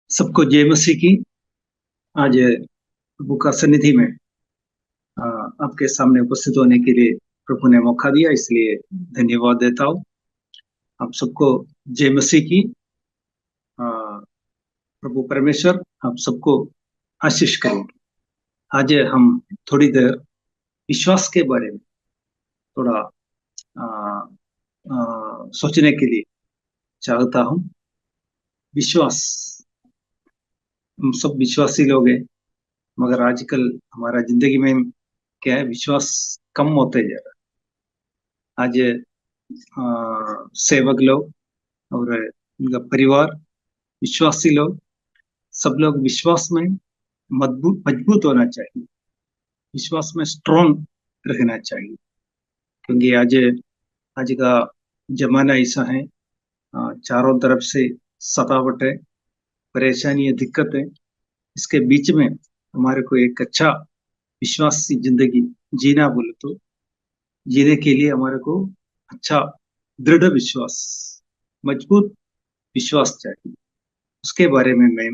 सबको जय मसीह की। आज प्रभु का सन्निधि में आपके सामने उपस्थित होने के लिए प्रभु ने मौका दिया, इसलिए धन्यवाद देता हूँ। आप सबको जय मसीह की। अ, प्रभु परमेश्वर आप सबको आशीष करेंगे। आज हम थोड़ी देर विश्वास के बारे में थोड़ा अ, सोचने के लिए चाहता हूँ। विश्वास, हम सब विश्वासी लोग हैं, मगर आजकल हमारा जिंदगी में क्या है, विश्वास कम होते जा रहा है। आज सेवक लोग और उनका परिवार, विश्वासी लोग, सब लोग विश्वास में मजबूत मजबूत होना चाहिए, विश्वास में स्ट्रॉन्ग रहना चाहिए। क्योंकि आज आज का जमाना ऐसा है, चारों तरफ से सतावट है, परेशानी है, दिक्कत है। इसके बीच में हमारे को एक अच्छा विश्वासी जिंदगी जीना बोले तो जीने के लिए हमारे को अच्छा दृढ़ विश्वास, मजबूत विश्वास चाहिए। उसके बारे में मैं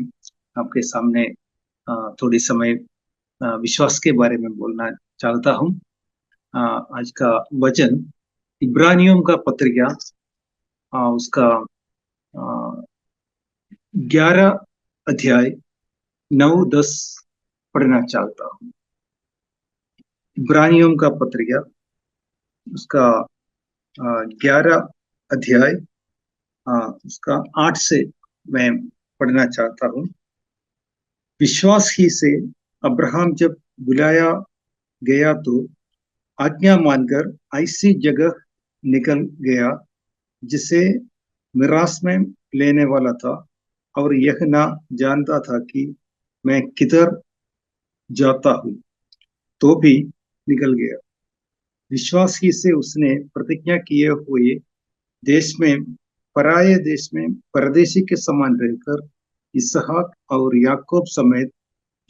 आपके सामने थोड़ी समय विश्वास के बारे में बोलना चाहता हूँ। आज का वचन इब्रानियों का पत्रिका, उसका 11 अध्याय 9-10 पढ़ना चाहता हूँ। इब्रानियों का पत्रिका, उसका 11 अध्याय, उसका 8 से मैं पढ़ना चाहता हूँ। विश्वास ही से अब्राहम जब बुलाया गया तो आज्ञा मानकर ऐसी जगह निकल गया जिसे मिरास में लेने वाला था, और यह ना जानता था कि मैं किधर जाता हूँ, तो भी निकल गया। विश्वास ही से उसने प्रतिज्ञा किए हुए देश में, पराये देश में परदेशी के समान रहकर इसहाक और याकूब समेत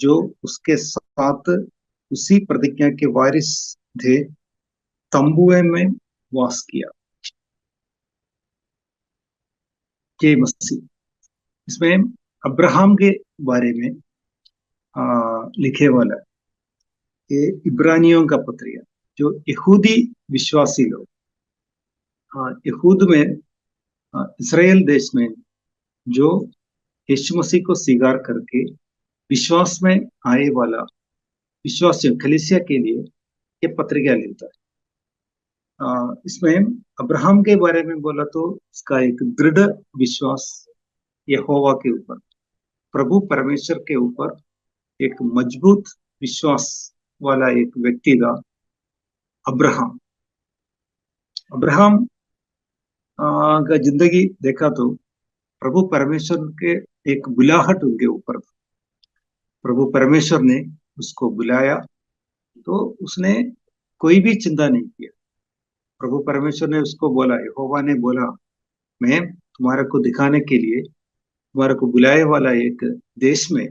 जो उसके साथ उसी प्रतिज्ञा के वारिस थे, तंबुए में वास किया। जय मसीह। इसमें अब्राहम के बारे में लिखे वाला है। ये इब्रानियों का पत्रिका, जो यहूदी विश्वासी लोग, यहूद में, इसराइल देश में जो यीशु मसीह को स्वीकार करके विश्वास में आए वाला विश्वासियों कलीसिया के लिए ये पत्रिका लिखता है। इसमें अब्राहम के बारे में बोला तो इसका एक दृढ़ विश्वास यहोवा के ऊपर, प्रभु परमेश्वर के ऊपर एक मजबूत विश्वास वाला एक व्यक्ति था अब्राहम। अब्राहम का जिंदगी देखा तो प्रभु परमेश्वर के एक बुलाहट उनके ऊपर था। प्रभु परमेश्वर ने उसको बुलाया तो उसने कोई भी चिंता नहीं किया। प्रभु परमेश्वर ने उसको बोला, यहोवा ने बोला, मैं तुम्हारे को दिखाने के लिए तुम्हारे को बुलाए वाला एक देश में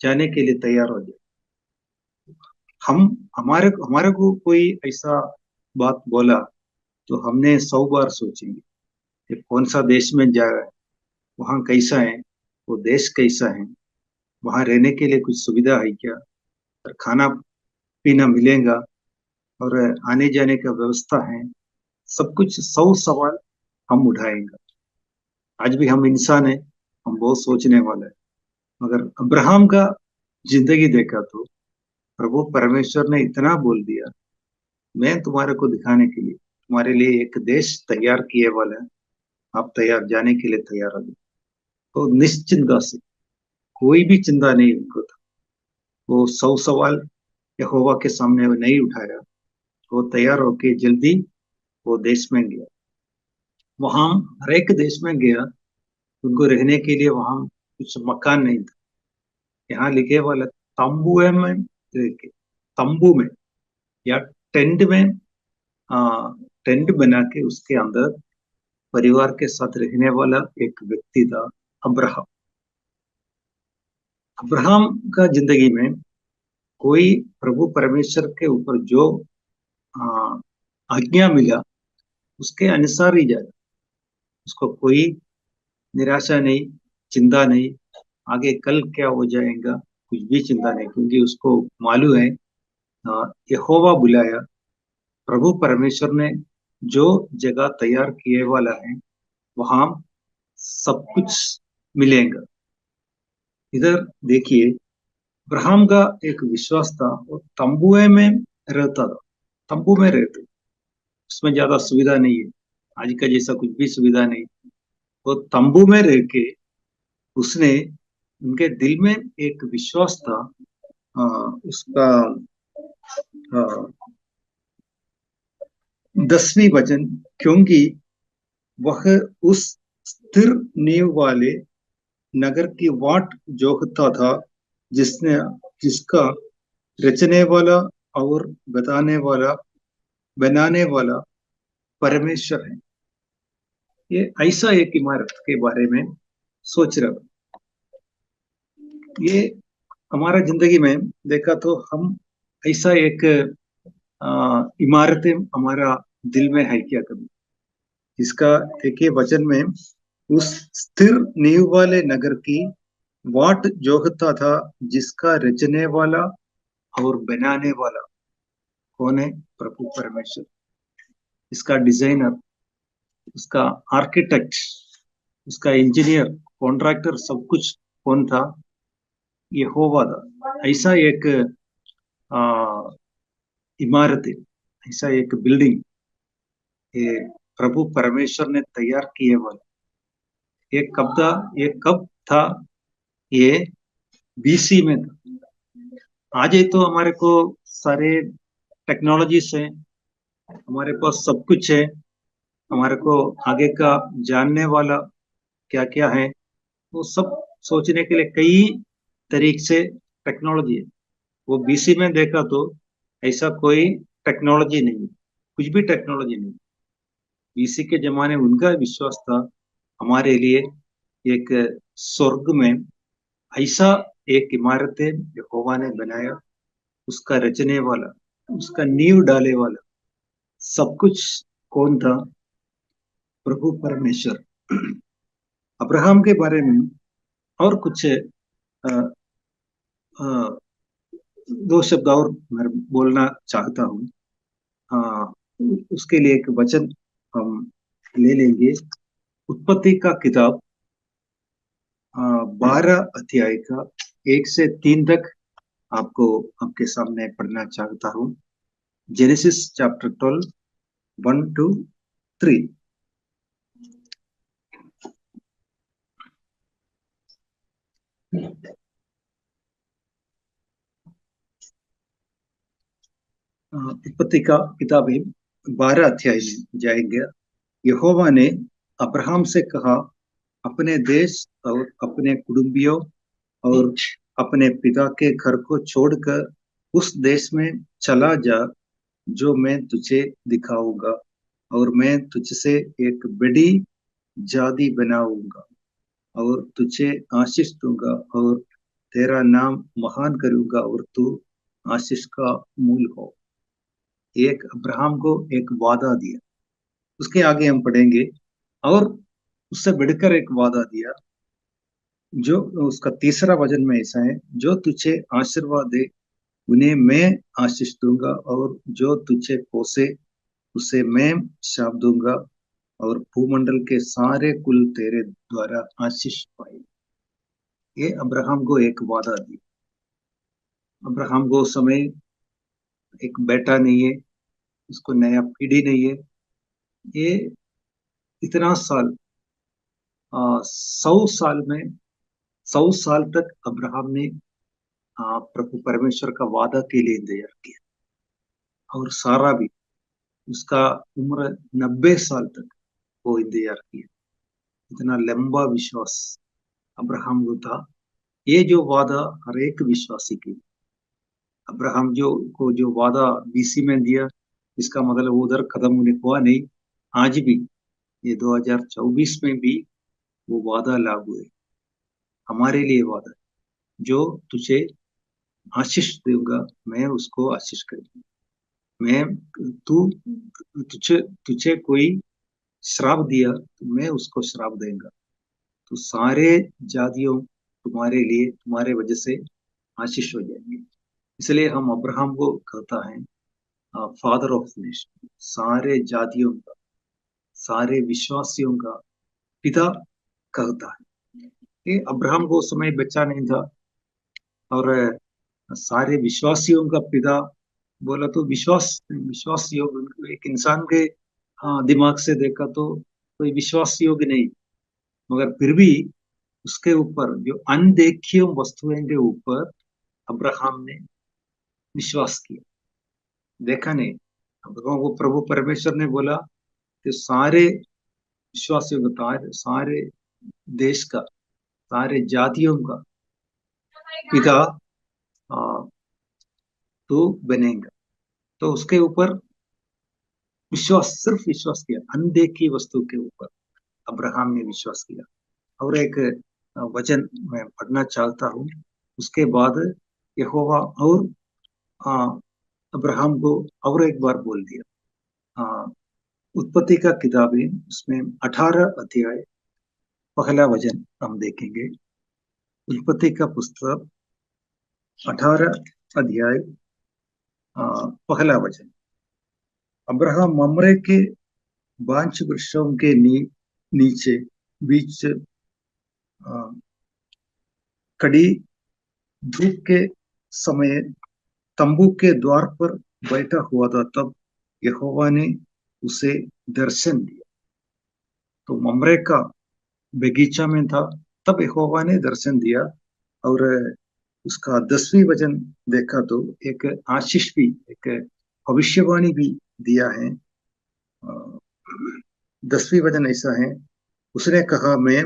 जाने के लिए तैयार हो जाए। हम हमारे हमारे को कोई ऐसा बात बोला तो हमने 100 बार सोचेंगे कि कौन सा देश में जा रहा है, वहाँ कैसा है, वो देश कैसा है, वहाँ रहने के लिए कुछ सुविधा है क्या, और खाना पीना मिलेगा, और आने जाने का व्यवस्था है। सब कुछ 100 सवाल हम उठाएंगे। आज भी हम इंसान है, हम बहुत सोचने वाले हैं। मगर अब्राहम का जिंदगी देखा तो प्रभु परमेश्वर ने इतना बोल दिया, मैं तुम्हारे को दिखाने के लिए तुम्हारे लिए एक देश तैयार किए वाला है, आप तैयार जाने के लिए तैयार हो जाए। तो निश्चिंता से, कोई भी चिंता नहीं उनको था। वो 100 सवाल यहोवा के सामने वो नहीं उठाया। वो तैयार होके जल्दी वो देश में गया। वहां हर एक देश में गया, उनको रहने के लिए वहां कुछ मकान नहीं था। यहाँ लिखे वाला तंबू में रह के, तंबू में या टेंट में, टेंट बना के उसके अंदर परिवार के साथ रहने वाला एक व्यक्ति था अब्राहम। अब्राहम का जिंदगी में कोई प्रभु परमेश्वर के ऊपर जो आ, आज्ञा मिला उसके अनुसार ही जाए। उसको कोई निराशा नहीं, चिंता नहीं, आगे कल क्या हो जाएगा कुछ भी चिंता नहीं, क्योंकि उसको मालूम है यहोवा बुलाया, प्रभु परमेश्वर ने जो जगह तैयार किए वाला है वहां सब कुछ मिलेगा। इधर देखिए, अब्राहम का एक विश्वास था, वो तंबुए में रहता था, तंबू में रहते, उसमें ज्यादा सुविधा नहीं है, आज का जैसा कुछ भी सुविधा नहीं। वो तंबू में रह के उसने, उनके दिल में एक विश्वास था, उसका 10वीं वचन, क्योंकि वह उस स्थिर नींव वाले नगर की वाट जोहता था जिसने जिसका रचने वाला और बनाने वाला परमेश्वर है। ये ऐसा एक इमारत के बारे में सोच रहा हूं। ये हमारा जिंदगी में देखा तो हम ऐसा एक इमारतें हमारा दिल में है क्या कभी? इसका देखिए वचन में, उस स्थिर नींव वाले नगर की वाट जोहता था जिसका रचने वाला और बनाने वाला कौन है? प्रभु परमेश्वर। इसका डिजाइनर, उसका आर्किटेक्ट, उसका इंजीनियर, कॉन्ट्रैक्टर, सब कुछ कौन था? यहोवा था। ऐसा एक आ, इमारत है, ऐसा एक बिल्डिंग ये प्रभु परमेश्वर ने तैयार किए वाला। ये कब था? ये कब था? ये बीसी में था। आज ही तो हमारे को सारे टेक्नोलॉजीज है, हमारे पास सब कुछ है, हमारे को आगे का जानने वाला क्या क्या है वो सब सोचने के लिए कई तरीके से टेक्नोलॉजी है। वो बीसी में देखा तो ऐसा कोई टेक्नोलॉजी नहीं, कुछ भी टेक्नोलॉजी नहीं। बीसी के जमाने में उनका विश्वास था हमारे लिए एक स्वर्ग में ऐसा एक इमारत है यहोवा ने बनाया, उसका रचने वाला, उसका नींव डाले वाला, सब कुछ कौन था? प्रभु परमेश्वर। अब्राहम के बारे में और कुछ अ, अ, दो शब्द और मैं बोलना चाहता हूँ। उसके लिए एक वचन हम ले लेंगे, उत्पत्ति का किताब 12 अध्याय का 1 से 3 तक आपको आपके सामने पढ़ना चाहता हूँ। Genesis chapter 12, 1 to 3। उत्पत्ति का किताब है, 12 अध्याय में जाएंगे। यहोवा ने अब्राहम से कहा, अपने देश और अपने कुटुंबियों और अपने पिता के घर को छोड़कर उस देश में चला जा जो मैं तुझे दिखाऊंगा, और मैं तुझसे एक बड़ी जाति बनाऊंगा और तुझे आशीष दूंगा और तेरा नाम महान करूंगा और तू आशीष का मूल हो। एक अब्राहम को एक वादा दिया, उसके आगे हम पढ़ेंगे, और उससे बढ़कर एक वादा दिया जो उसका तीसरा वचन में ऐसा है, जो तुझे आशीर्वाद दे उन्हें मैं आशीष दूंगा, और जो तुझे कोसे उसे मैं शाप दूंगा, और भूमंडल के सारे कुल तेरे द्वारा आशीष पाए। ये अब्राहम को एक वादा दी। अब्राहम को उस समय एक बेटा नहीं है, उसको नया पीढ़ी नहीं है। ये इतना साल, 100 साल में, 100 साल तक अब्राहम ने प्रभु परमेश्वर का वादा के लिए इंतजार किया, और सारा भी उसका उम्र 90 साल तक वो इंतजार किया। इतना लंबा विश्वास अब्राहम को था। ये जो वादा हर एक विश्वासी की, अब्राहम जो वादा बीसी में दिया, इसका मतलब वो उधर खत्म होने हुआ नहीं। आज भी ये 2024 में भी वो वादा लागू है, हमारे लिए वादा है। जो तुझे आशीष दूंगा मैं उसको आशीष करूंगा, मैं तू तुझे तुझे कोई श्राप दिया तो मैं उसको श्राप देगा। तो सारे जातियों तुम्हारे लिए, तुम्हारे वजह से आशीष हो जाएंगे। इसलिए हम अब्राहम को कहता है फादर ऑफ नेशन, सारे जातियों का, सारे विश्वासियों का पिता कहता है। ये अब्राहम को उस समय बच्चा नहीं था, और सारे विश्वासियों का पिता बोला तो विश्वास योग एक इंसान के दिमाग से देखा तो कोई विश्वास योग्य नहीं, मगर फिर भी उसके ऊपर जो अनदेखी वस्तुएं के ऊपर अब्राहम ने विश्वास किया। देखा नहीं, अब्राहम को प्रभु परमेश्वर ने बोला कि सारे विश्वासियों का, सारे देश का, सारे जातियों का पिता तो बनेगा। तो उसके ऊपर विश्वास, सिर्फ विश्वास किया, अनदेखी वस्तु के ऊपर अब्राहम ने विश्वास किया। और एक वचन मैं पढ़ना चाहता हूँ, उसके बाद यहोवा और अब्राहम को और एक बार बोल दिया। उत्पत्ति का किताब है, उसमें 18 अध्याय पहला वचन हम देखेंगे। उत्पत्ति का पुस्तक 18 अध्याय पहला वचन। अब्राहम ममरे के बांछ वृक्षों के नीचे बीच कड़ी धूप के समय तंबू के द्वार पर बैठा हुआ था, तब यहोवा ने उसे दर्शन दिया। तो ममरे का बगीचा में था, तब यहोवा ने दर्शन दिया। और उसका 10वीं वचन देखा तो एक आशीष भी, एक भविष्यवाणी भी दिया है। 10वीं वचन ऐसा है, उसने कहा, मैं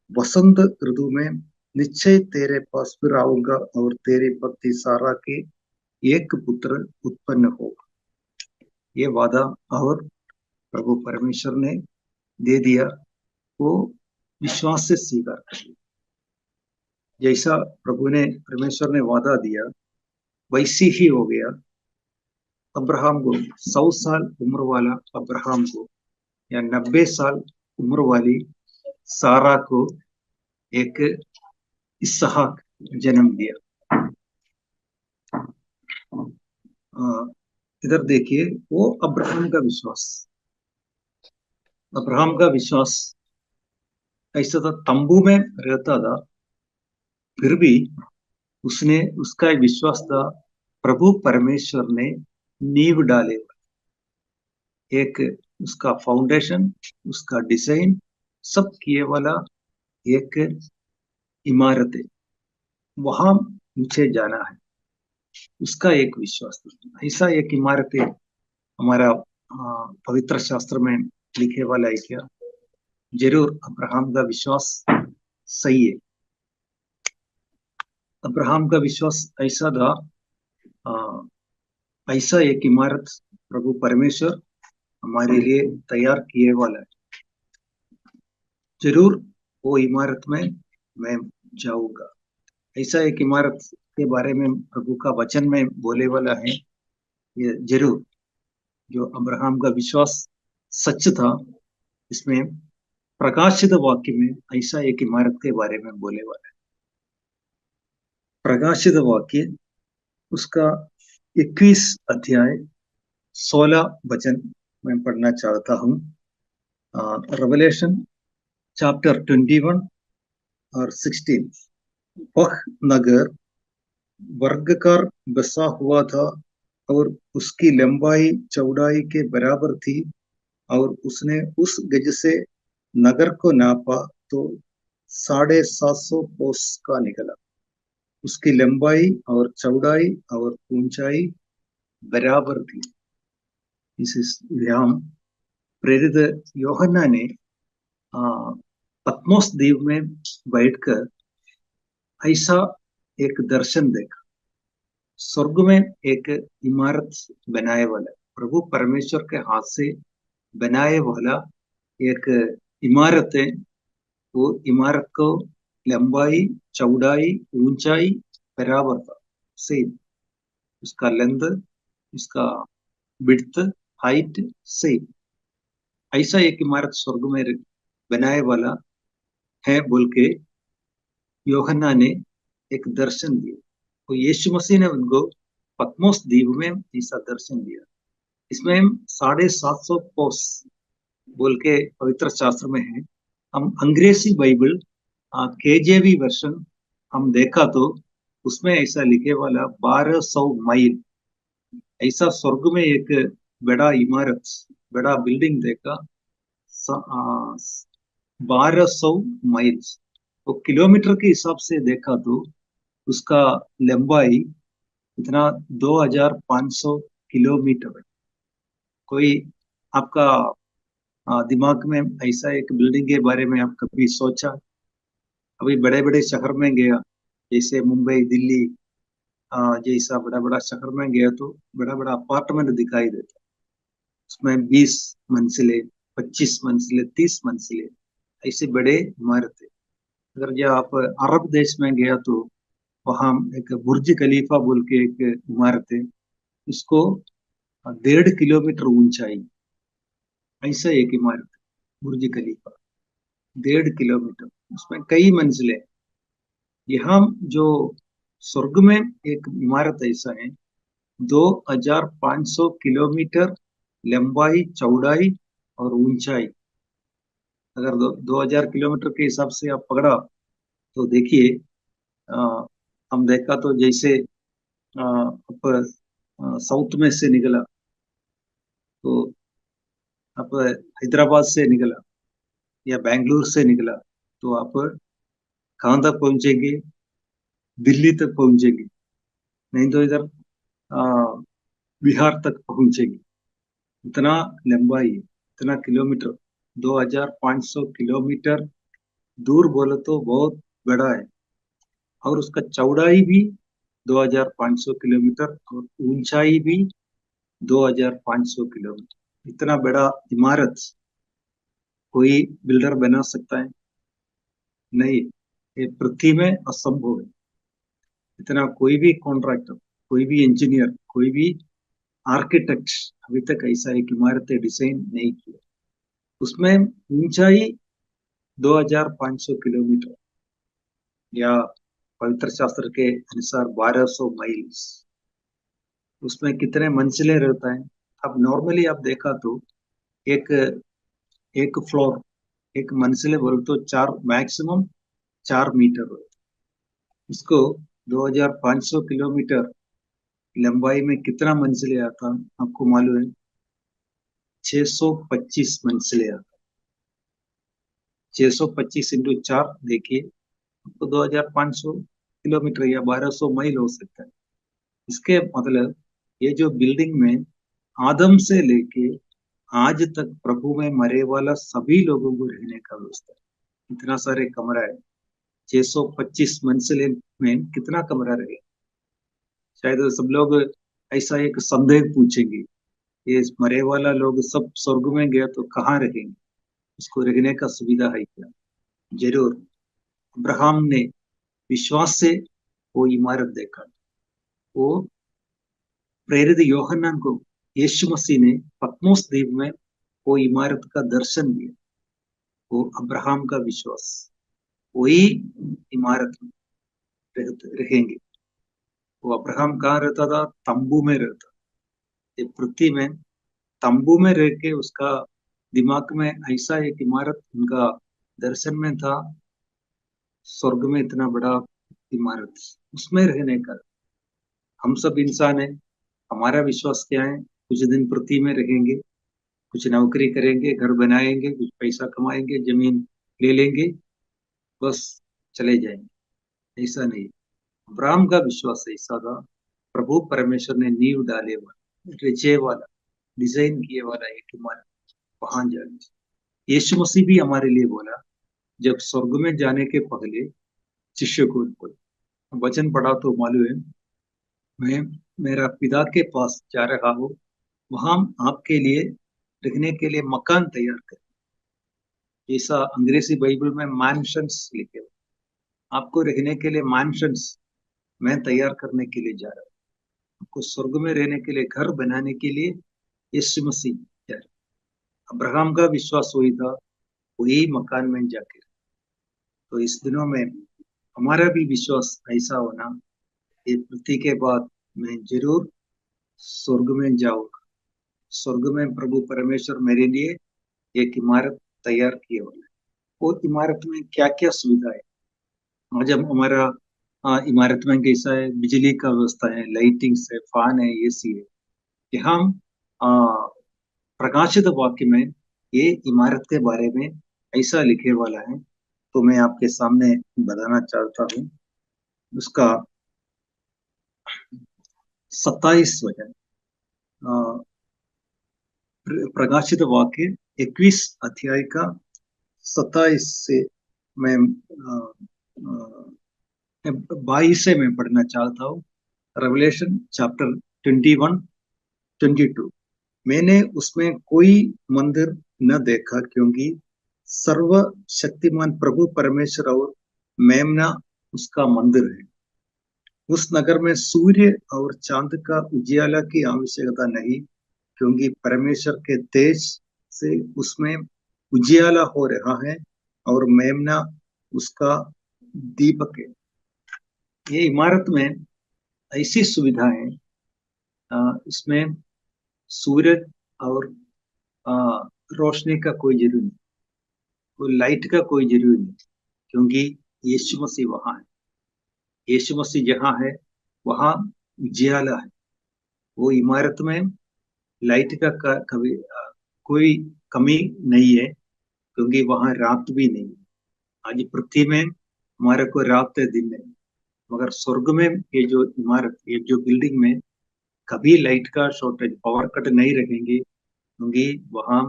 वसंत ऋतु में निश्चय तेरे पास फिर आऊंगा और तेरी पत्नी सारा के एक पुत्र उत्पन्न होगा। ये वादा और प्रभु परमेश्वर ने दे दिया, वो विश्वास से स्वीकार कर लिया। जैसा प्रभु ने, परमेश्वर ने वादा दिया, वैसे ही हो गया। अब्राहम को 100 साल उम्र वाला अब्राहम को, या 90 साल उम्र वाली सारा को एक इसहाक जन्म दिया। इधर देखिए, वो अब्राहम का विश्वास, अब्राहम का विश्वास ऐसा था, तंबू में रहता था, फिर भी उसने, उसका विश्वास था प्रभु परमेश्वर ने नींव डाले, एक उसका फाउंडेशन, उसका डिजाइन सब किए वाला एक इमारत है, वहां मुझे जाना है, उसका एक विश्वास था। ऐसा एक इमारत है हमारा पवित्र शास्त्र में लिखे वाला है क्या? जरूर अब्राहम का विश्वास सही है। अब्राहम का विश्वास ऐसा था, ऐसा एक इमारत प्रभु परमेश्वर हमारे लिए तैयार किए वाला है, जरूर वो इमारत में मैं जाऊंगा। ऐसा एक इमारत के बारे में प्रभु का वचन में बोले वाला है। ये जरूर जो अब्राहम का विश्वास सच था, इसमें प्रकाशित वाक्य में ऐसा एक इमारत के बारे में बोले वाला है। प्रकाशित वाक्य उसका 21 अध्याय 16 वचन मैं पढ़ना चाहता हूँ। रेवलेशन चैप्टर 21 और 16। वह नगर वर्गाकार बसा हुआ था और उसकी लंबाई चौड़ाई के बराबर थी, और उसने उस गज से नगर को नापा तो 750 कोस का निकला। उसकी लंबाई और चौड़ाई और ऊंचाई बराबर थी। इस यहाँ प्रेरित यूहन्ना ने पत्मोस द्वीप में बैठकर ऐसा एक दर्शन देखा। स्वर्ग में एक इमारत बनाए वाला, प्रभु परमेश्वर के हाथ से बनाए वाला एक इमारत है। वो इमारत को लंबाई, चौड़ाई, ऊंचाई बराबर था, सेम। उसका लेंथ, उसका विड्थ, हाइट सेम। ऐसा एक इमारत स्वर्ग में बनाए वाला है बोल के योहन्ना ने एक दर्शन दिया, तो यीशु मसीह ने उनको पत्मोस द्वीप में ऐसा दर्शन दिया। इसमें 750 कोस बोल के पवित्र शास्त्र में है। हम अंग्रेजी बाइबल केजेवी वर्षन हम देखा तो उसमें ऐसा लिखे वाला 1200 माइल, ऐसा स्वर्ग में एक बड़ा इमारत, बड़ा बिल्डिंग देखा 1200 माइल्स। तो किलोमीटर के हिसाब से देखा तो उसका लंबाई इतना 2500 किलोमीटर है। कोई आपका दिमाग में ऐसा एक बिल्डिंग के बारे में आप कभी सोचा? अभी बड़े बड़े शहर में गया, जैसे मुंबई दिल्ली जैसा बड़ा बड़ा शहर में गया तो बड़ा बड़ा अपार्टमेंट दिखाई देता, उसमें 20 मंजिले, 25 मंजिले, 30 मंजिले, ऐसे बड़े इमारतें। अगर जो आप अरब देश में गया तो वहां एक बुर्ज खलीफा बोल के एक इमारत है, उसको 1.5 किलोमीटर ऊंचाई, ऐसा एक इमारत है बुर्ज खलीफा, 1.5 किलोमीटर, उसमें कई मंजिलें। यहाँ जो स्वर्ग में एक इमारत ऐसा है, 2500 किलोमीटर लंबाई, चौड़ाई और ऊंचाई। अगर 2000 किलोमीटर के हिसाब से आप पकड़ा तो देखिए, अ, हम देखा तो जैसे आप साउथ में से निकला तो आप हैदराबाद से निकला या बेंगलुरु से निकला तो आप कहाँ तक पहुंचेंगे? दिल्ली तक पहुंचेंगे, नहीं तो इधर अ, बिहार तक पहुंचेंगे। इतना लंबाई है, इतना किलोमीटर, 2500 किलोमीटर दूर बोले तो बहुत बड़ा है। और उसका चौड़ाई भी 2500 किलोमीटर और ऊंचाई भी 2500 किलोमीटर। इतना बड़ा इमारत कोई बिल्डर बना सकता है? नहीं, ये पृथ्वी में असंभव है। इतना कोई भी कॉन्ट्रैक्टर, कोई भी इंजीनियर, कोई भी आर्किटेक्ट अभी तक ऐसा एक इमारत डिजाइन नहीं किया। उसमें ऊंचाई 2500 किलोमीटर या पवित्र शास्त्र के अनुसार 1200 माइल्स। उसमें कितने मंजिलें रहता है? अब नॉर्मली आप देखा तो एक एक फ्लोर, एक मंजिले बोल तो 4, मैक्सिमम 4 मीटर होता है। इसको 2500 किलोमीटर लंबाई में कितना मंजिले आता आपको मालूम है? 625 मंजिले आता। 625 इंटू 4 देखिए, तो 2500 किलोमीटर या 1200 माइल हो सकता है। इसके मतलब ये जो बिल्डिंग में आदम से लेके आज तक प्रभु में मरे वाला सभी लोगों को रहने का व्यवस्था है। इतना सारे कमरा है, 625 मंजिले में कितना कमरा रहे? शायद सब लोग ऐसा एक संदेह पूछेंगे, ये मरे वाला लोग सब स्वर्ग में गया तो कहाँ रहेंगे, उसको रहने का सुविधा है क्या? जरूर। अब्राहम ने विश्वास से वो इमारत देखा। वो प्रेरित योहन्ना को यीशु मसीह ने पत्मोस द्वीप में वो इमारत का दर्शन दिया। वो अब्राहम का विश्वास, वही इमारत में रहेंगे। वो अब्राहम कहाँ रहता था? तंबू में रहता। ये पृथ्वी में तंबू में रह के उसका दिमाग में ऐसा एक इमारत उनका दर्शन में था, स्वर्ग में इतना बड़ा इमारत, उसमें रहने का। हम सब इंसान हैं, हमारा विश्वास क्या है? कुछ दिन पृथ्वी में रहेंगे, कुछ नौकरी करेंगे, घर बनाएंगे, कुछ पैसा कमाएंगे, जमीन ले लेंगे, बस चले जाएंगे। ऐसा नहीं। अब्राहम का विश्वास ऐसा था, प्रभु परमेश्वर ने नींव डाले वाला, रचे वाला, डिजाइन किए वाला एक इमारत, वहां जाने। यीशु मसीह भी हमारे लिए बोला, जब स्वर्ग में जाने के पहले शिष्य को बोला, वचन पढ़ा तो मालूम है, मैं मेरा पिता के पास जा रहा हूँ, वहां आपके लिए रहने के लिए मकान तैयार कर। जैसा अंग्रेजी बाइबल में मैंशंस लिखे हुए, आपको रहने के लिए मैंशंस मैं तैयार करने के लिए जा रहा हूँ। आपको स्वर्ग में रहने के लिए घर बनाने के लिए यीशु मसीह जा रहा है। अब्राहम का विश्वास वही था, वही मकान में जाके। तो इस दिनों में हमारा भी विश्वास ऐसा होना, ये मृत्यु के बाद मैं जरूर स्वर्ग में जाऊंगा। स्वर्ग में प्रभु परमेश्वर मेरे लिए एक इमारत तैयार किए हुए है। वो इमारत में क्या क्या सुविधा है? आज हम हमारा इमारत में कैसा है? बिजली का व्यवस्था है, लाइटिंग्स है, फैन है, एसी है। यहाँ हम आ, प्रकाशित वाक्य में ये इमारत के बारे में ऐसा लिखे वाला है, तो मैं आपके सामने बताना चाहता हूँ। उसका 27 वचन, प्रकाशित वाक्य 21 अध्याय का 27 से मैं 22 से मैं पढ़ना चाहता हूँ। Revelation chapter 21-22। मैंने उसमें कोई मंदिर न देखा, क्योंकि सर्वशक्तिमान प्रभु परमेश्वर और मेमना उसका मंदिर है। उस नगर में सूर्य और चांद का उजियाला की आवश्यकता नहीं, क्योंकि परमेश्वर के तेज से उसमें उजियाला हो रहा है और मेमना उसका दीपक है। ये इमारत में ऐसी सुविधा है, इसमें सूरज और अ, रोशनी का कोई जरूरी नहीं, कोई लाइट का कोई जरूरी नहीं, क्योंकि यीशु मसीह वहां है। यीशु मसीह जहाँ है वहां उजियाला है। वो इमारत में लाइट का कभी कोई कमी नहीं है, क्योंकि वहां रात भी नहीं है। आज पृथ्वी में हमारे को रात है, दिन नहीं। मगर स्वर्ग में ये जो इमारत, ये जो बिल्डिंग में कभी लाइट का शॉर्टेज, पावर कट नहीं रखेंगे, क्योंकि वहाँ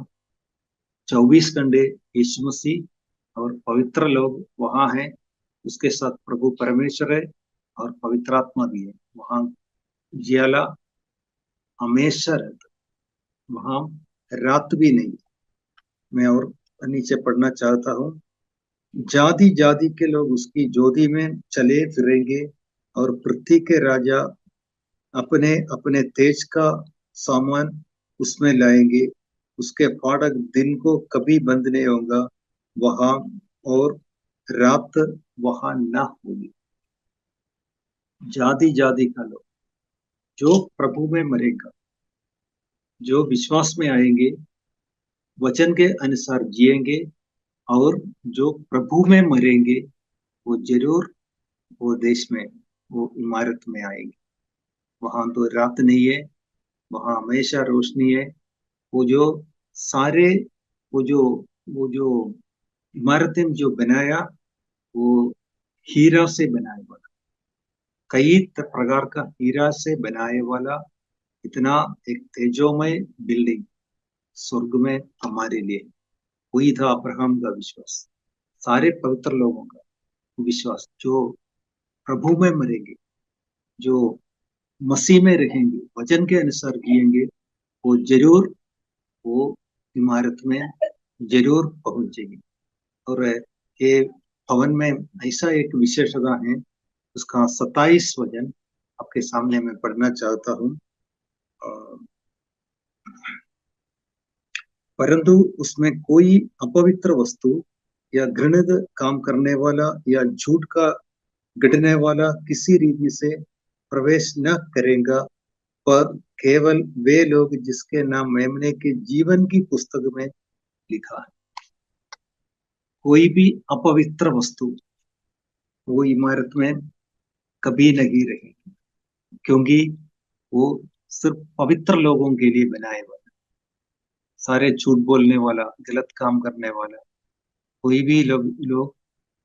24 घंटे यीशु मसीह और पवित्र लोग वहाँ हैं। उसके साथ प्रभु परमेश्वर है और पवित्र आत्मा भी है। वहाँ जियाला हमेशा रहता, वहाँ रात भी नहीं। मैं और नीचे पढ़ना चाहता हूँ। जाति जाति के लोग उसकी ज्योति में चले फिरेंगे, और पृथ्वी के राजा अपने अपने तेज का सामान उसमें लाएंगे। उसके फाटक दिन को कभी बंद नहीं होगा वहां, और रात वहां ना होगी। जाति जाति का लोग जो प्रभु में मरेगा, जो विश्वास में आएंगे, वचन के अनुसार जिएंगे, और जो प्रभु में मरेंगे, वो जरूर वो देश में, वो इमारत में आएंगे। वहां तो रात नहीं है, वहां हमेशा रोशनी है। वो जो सारे वो जो वो जो इमारतें जो बनाया, वो हीरा से बनाए वाला, कई प्रकार का हीरा से बनाए वाला, इतना एक तेजोमय बिल्डिंग स्वर्ग में हमारे लिए। वही था अब्राहम का विश्वास, सारे पवित्र लोगों का विश्वास, जो प्रभु में मरेंगे, जो मसीह में रहेंगे, वचन के अनुसार जिएंगे, वो जरूर वो इमारत में जरूर पहुंचेगी। और ये भवन में ऐसा एक विशेषता है, उसका 27 वचन आपके सामने मैं पढ़ना चाहता हूँ। परंतु उसमें कोई अपवित्र वस्तु या घृणित काम करने वाला या झूठ का गढ़ने वाला किसी रीति से प्रवेश न करेगा, पर केवल वे लोग जिसके नाम मेमने के जीवन की पुस्तक में लिखा है। कोई भी अपवित्र वस्तु वो इमारत में कभी नहीं रहेगी, क्योंकि वो सिर्फ पवित्र लोगों के लिए बनाए हुआ है। सारे झूठ बोलने वाला, गलत काम करने वाला, कोई भी लोग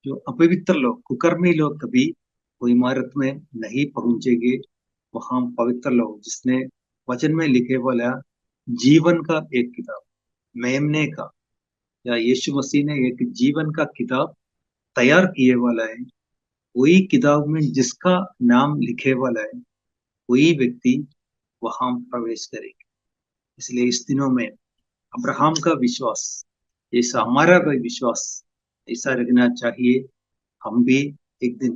जो अपवित्र लोग, कुकर्मी लोग कभी वो इमारत में नहीं पहुंचेंगे। वहां पवित्र लोग, जिसने वचन में लिखे वाला जीवन का एक किताब, मेमने का या यीशु मसीह ने एक जीवन का किताब तैयार किए वाला है, वही किताब में जिसका नाम लिखे वाला है, वही व्यक्ति वहां प्रवेश करेगा। इसलिए इस दिनों में अब्राहम का विश्वास जैसा हमारा भी विश्वास ऐसा रखना चाहिए। हम भी एक दिन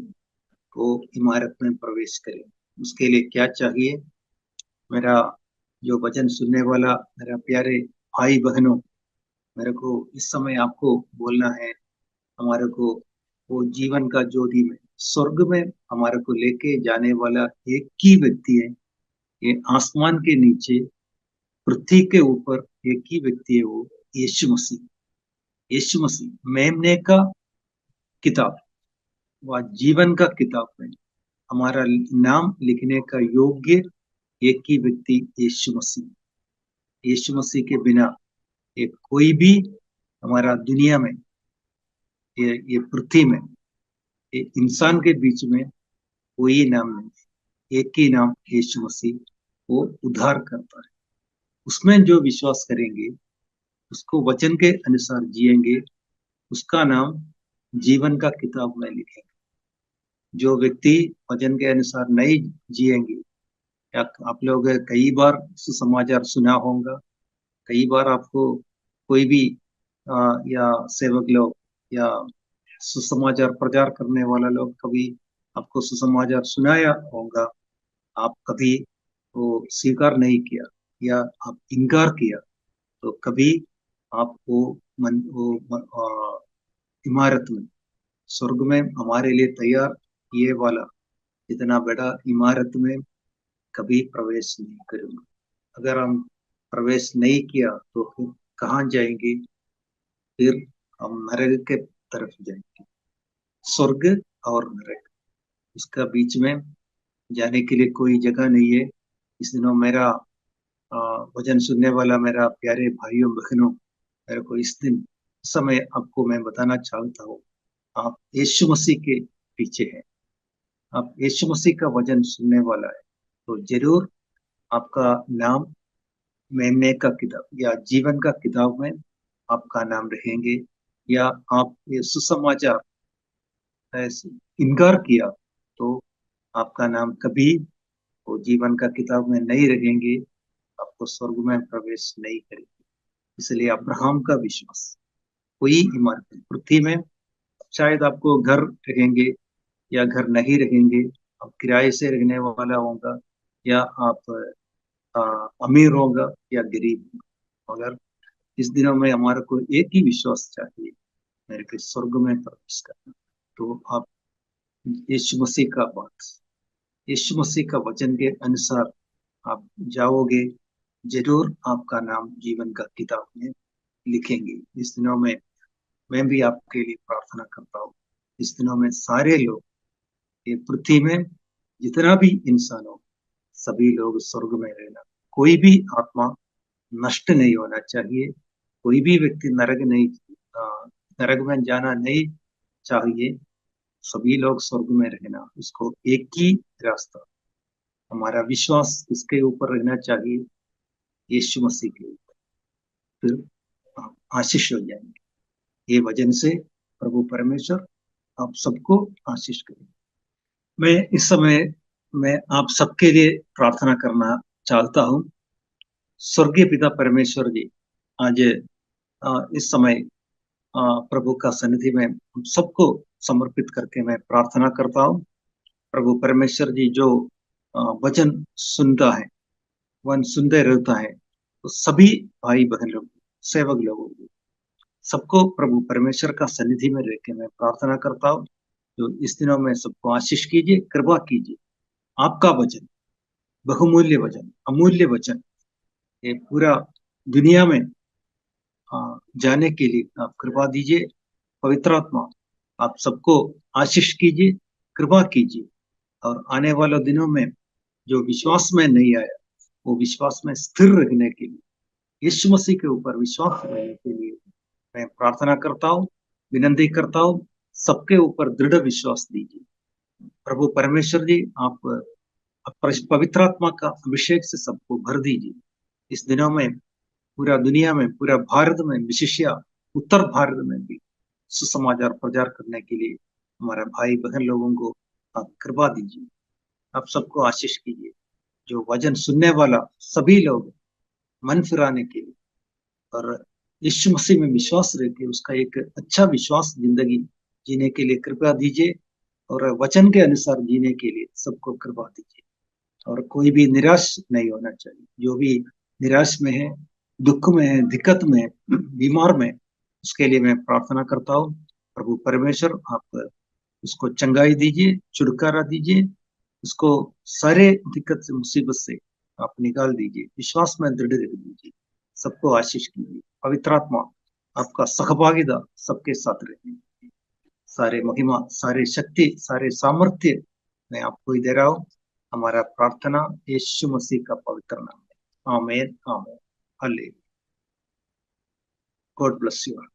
वो इमारत में प्रवेश करें। उसके लिए क्या चाहिए? मेरा जो वचन सुनने वाला मेरा प्यारे भाई बहनों, मेरे को इस समय आपको बोलना है, हमारे को वो जीवन का ज्योति में स्वर्ग में हमारे को लेके जाने वाला एक ही व्यक्ति है। ये आसमान के नीचे पृथ्वी के ऊपर एक ही व्यक्ति है, वो यीशु मसीह। यीशु मसीह मेमने का किताब, वह जीवन का किताब है। हमारा नाम लिखने का योग्य एक ही व्यक्ति यीशु मसीह। यीशु मसीह के बिना ये कोई भी हमारा दुनिया में, ये पृथ्वी में, ये इंसान के बीच में कोई नाम नहीं। एक ही नाम यीशु मसीह, वो उद्धार करता है। उसमें जो विश्वास करेंगे, उसको वचन के अनुसार जिएंगे, उसका नाम जीवन का किताब में लिखेंगे। जो व्यक्ति वचन के अनुसार नहीं जिएंगे, या आप लोग कई बार सुसमाचार सुना होगा, कई बार आपको कोई भी या सेवक लोग या सुसमाचार प्रचार करने वाला लोग कभी आपको सुसमाचार सुनाया होगा, आप कभी वो स्वीकार नहीं किया या आप इनकार किया, तो कभी आप वो इमारत में, स्वर्ग में हमारे लिए तैयार किए वाला इतना बड़ा इमारत में कभी प्रवेश नहीं करूंगा। अगर हम प्रवेश नहीं किया तो फिर कहाँ जाएंगे? फिर हम नरक के तरफ जाएंगे। स्वर्ग और नरक, उसका बीच में जाने के लिए कोई जगह नहीं है। इस दिनों मेरा वचन सुनने वाला मेरा प्यारे भाइयों बहनों, मेरे को इस दिन समय आपको मैं बताना चाहता हूँ, आप यीशु मसीह के पीछे हैं। आप यीशु मसीह का वचन सुनने वाला है तो जरूर आपका नाम मेमने का किताब या जीवन का किताब में आपका नाम रहेंगे। या आप ये सुसमाचार इनकार किया तो आपका नाम कभी वो जीवन का किताब में नहीं रहेंगे, आपको स्वर्ग में प्रवेश नहीं करेंगे। इसलिए अब्राहम का विश्वास, कोई इमारत पृथ्वी में, शायद आपको घर रहेंगे या घर नहीं रहेंगे, आप किराए से रहने वाला होगा, या आप अमीर होगा या गरीब होगा, मगर इस दिनों में हमारे को एक ही विश्वास चाहिए, मेरे को स्वर्ग में प्रवेश करना। तो आप यीशु मसीह का बात, यीशु मसीह का वचन के अनुसार आप जाओगे, जरूर आपका नाम जीवन का किताब में लिखेंगे। इस दिनों में मैं भी आपके लिए प्रार्थना करता हूँ, इस दिनों में सारे लोग, ये पृथ्वी में जितना भी इंसान हो, सभी लोग स्वर्ग में रहना, कोई भी आत्मा नष्ट नहीं होना चाहिए, कोई भी व्यक्ति नरक में जाना नहीं चाहिए। सभी लोग स्वर्ग में रहना, उसको एक ही रास्ता, हमारा विश्वास इसके ऊपर रहना चाहिए, यीशु मसीह के ऊपर, फिर आप आशीष हो जाएंगे। ये वजन से प्रभु परमेश्वर आप सबको आशीष करें। मैं इस समय मैं आप सबके लिए प्रार्थना करना चाहता हूँ। स्वर्गीय पिता परमेश्वर जी, आज इस समय प्रभु का सन्निधि में हम सबको समर्पित करके मैं प्रार्थना करता हूँ। प्रभु परमेश्वर जी, जो वचन सुनता है, वन सुनते रहता है, तो सभी भाई बहन लोग, सेवक लोगों को, सबको प्रभु परमेश्वर का सन्निधि में रह के मैं प्रार्थना करता हूँ। जो इस दिनों में सबको आशीष कीजिए, कृपा कीजिए। आपका वचन बहुमूल्य वचन, अमूल्य वचन, ये पूरा दुनिया में जाने के लिए आप कृपा दीजिए। पवित्र आत्मा आप सबको आशीष कीजिए, कृपा कीजिए, और आने वाले दिनों में जो विश्वास में नहीं आया, वो विश्वास में स्थिर रहने के लिए, यीशु मसीह के ऊपर विश्वास रहने के लिए मैं प्रार्थना करता हूँ, विनती करता हूँ। सबके ऊपर दृढ़ विश्वास दीजिए प्रभु परमेश्वर जी। आप पवित्र आत्मा का अभिषेक से सबको भर दीजिए। इस दिनों में पूरा दुनिया में, पूरा भारत में, विशेषया उत्तर भारत में भी सुसमाचार प्रचार करने के लिए हमारा भाई बहन लोगों को आप कृपा दीजिए। आप सबको आशीष कीजिए। जो वचन सुनने वाला सभी लोग मन फिराने के लिए और यीशु मसीह में विश्वास रखे, उसका एक अच्छा विश्वास जिंदगी जीने के लिए कृपा दीजिए, और वचन के अनुसार जीने के लिए सबको कृपा दीजिए। और कोई भी निराश नहीं होना चाहिए। जो भी निराश में है, दुख में है, दिक्कत में है, बीमार में, उसके लिए मैं प्रार्थना करता हूँ। प्रभु परमेश्वर आप उसको चंगाई दीजिए, छुटकारा दीजिए, उसको सारे दिक्कत से, मुसीबत से आप निकाल दीजिए, विश्वास में दृढ़ रख दीजिए। सबको आशीष कीजिए। पवित्र आत्मा आपका सहभागिता सबके साथ रहे। सारे महिमा, सारे शक्ति, सारे सामर्थ्य मैं आपको ही दे रहा हूँ। हमारा प्रार्थना यीशु मसीह का पवित्र नाम है। आमीन, आमीन, हालेलुया। God bless you.